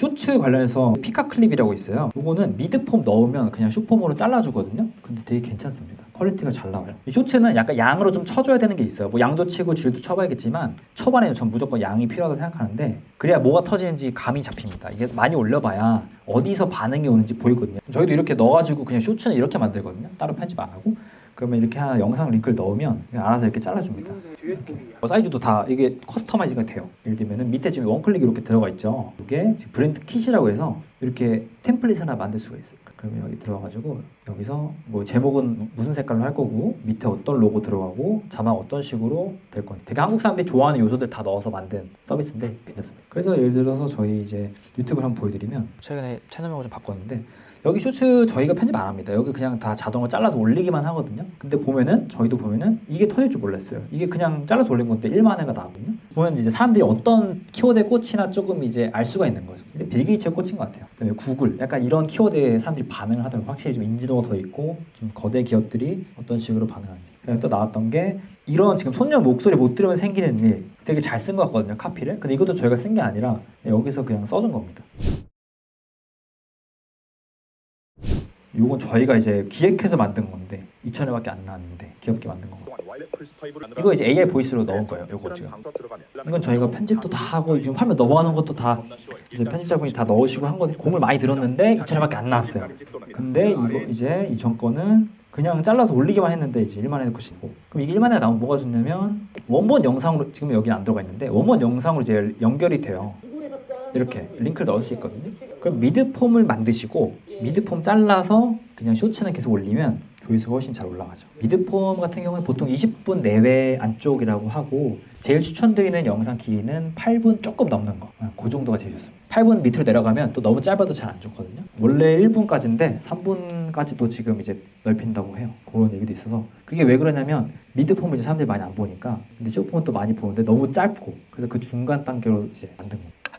쇼츠 관련해서 피카 클립이라고 있어요. 이거는 미드폼 넣으면 그냥 숏폼으로 잘라주거든요. 근데 되게 괜찮습니다. 퀄리티가 잘 나와요. 이 쇼츠는 약간 양으로 좀 쳐줘야 되는 게 있어요. 뭐 양도 치고 질도 쳐봐야겠지만 초반에는 전 무조건 양이 필요하다고 생각하는데 그래야 뭐가 터지는지 감이 잡힙니다. 이게 많이 올려봐야 어디서 반응이 오는지 보이거든요. 저희도 이렇게 넣어가지고 그냥 쇼츠는 이렇게 만들거든요. 따로 편집 안 하고. 그러면 이렇게 하나 영상 링크를 넣으면 알아서 이렇게 잘라줍니다. 이렇게. 사이즈도 다 이게 커스터마이징이 돼요. 예를 들면 밑에 지금 원클릭 이렇게 들어가 있죠. 이게 브랜드 킷이라고 해서 이렇게 템플릿 하나 만들 수가 있어요. 그러면 여기 들어가가지고 여기서 뭐 제목은 무슨 색깔로 할 거고 밑에 어떤 로고 들어가고 자막 어떤 식으로 될 건지 되게 한국 사람들이 좋아하는 요소들 다 넣어서 만든 서비스인데 괜찮습니다. 그래서 예를 들어서 저희 이제 유튜브를 한번 보여드리면 최근에 채널명을 좀 바꿨는데 여기 쇼츠 저희가 편집 안 합니다. 여기 그냥 다 자동으로 잘라서 올리기만 하거든요. 근데 보면은 저희도 보면은 이게 터질 줄 몰랐어요. 이게 그냥 잘라서 올린 건데 1만 회가 나거든요. 보면 이제 사람들이 어떤 키워드에 꽂히나 조금 이제 알 수가 있는 거죠. 근데 빌 게이츠에 꽂힌 것 같아요. 그다음에 구글 약간 이런 키워드에 사람들이 반응을 하더라고요. 확실히 좀 인지도가 더 있고 좀 거대 기업들이 어떤 식으로 반응하는지. 그다음에 또 나왔던 게 이런 지금 손녀 목소리 못 들으면 생기는 일 되게 잘 쓴 것 같거든요. 카피를. 근데 이것도 저희가 쓴 게 아니라 여기서 그냥 써준 겁니다. 요건 저희가 이제 기획해서 만든 건데 2,000회밖에 안 나왔는데 귀엽게 만든 거. 이거 이제 AI 보이스로 넣은 거예요. 요거 지금. 이건 저희가 편집도 다 하고 지금 화면 넘어가는 것도 다 이제 편집자분이 다 넣으시고 한 건데 공을 많이 들었는데 2,000회밖에 안 나왔어요. 근데 이거 이제 이전 거는 그냥 잘라서 올리기만 했는데 이제 1만 회 것이고 그럼 이게 1만 회 나오면 뭐가 좋냐면 원본 영상으로 지금 여기 안 들어가 있는데 원본 영상으로 이제 연결이 돼요. 이렇게 링크를 넣을 수 있거든요. 그럼 미드폼을 만드시고 미드폼 잘라서 그냥 쇼츠는 계속 올리면 조회수가 훨씬 잘 올라가죠. 미드폼 같은 경우는 보통 20분 내외 안쪽이라고 하고 제일 추천드리는 영상 길이는 8분 조금 넘는 거. 그 정도가 제일 좋습니다. 8분 밑으로 내려가면 또 너무 짧아도 잘 안 좋거든요. 원래 1분까지인데 3분까지도 지금 이제 넓힌다고 해요. 그런 얘기도 있어서 그게 왜 그러냐면 미드폼을 이제 사람들이 많이 안 보니까 근데 숏폼은 또 많이 보는데 너무 짧고 그래서 그 중간 단계로 이제 만든 거예요.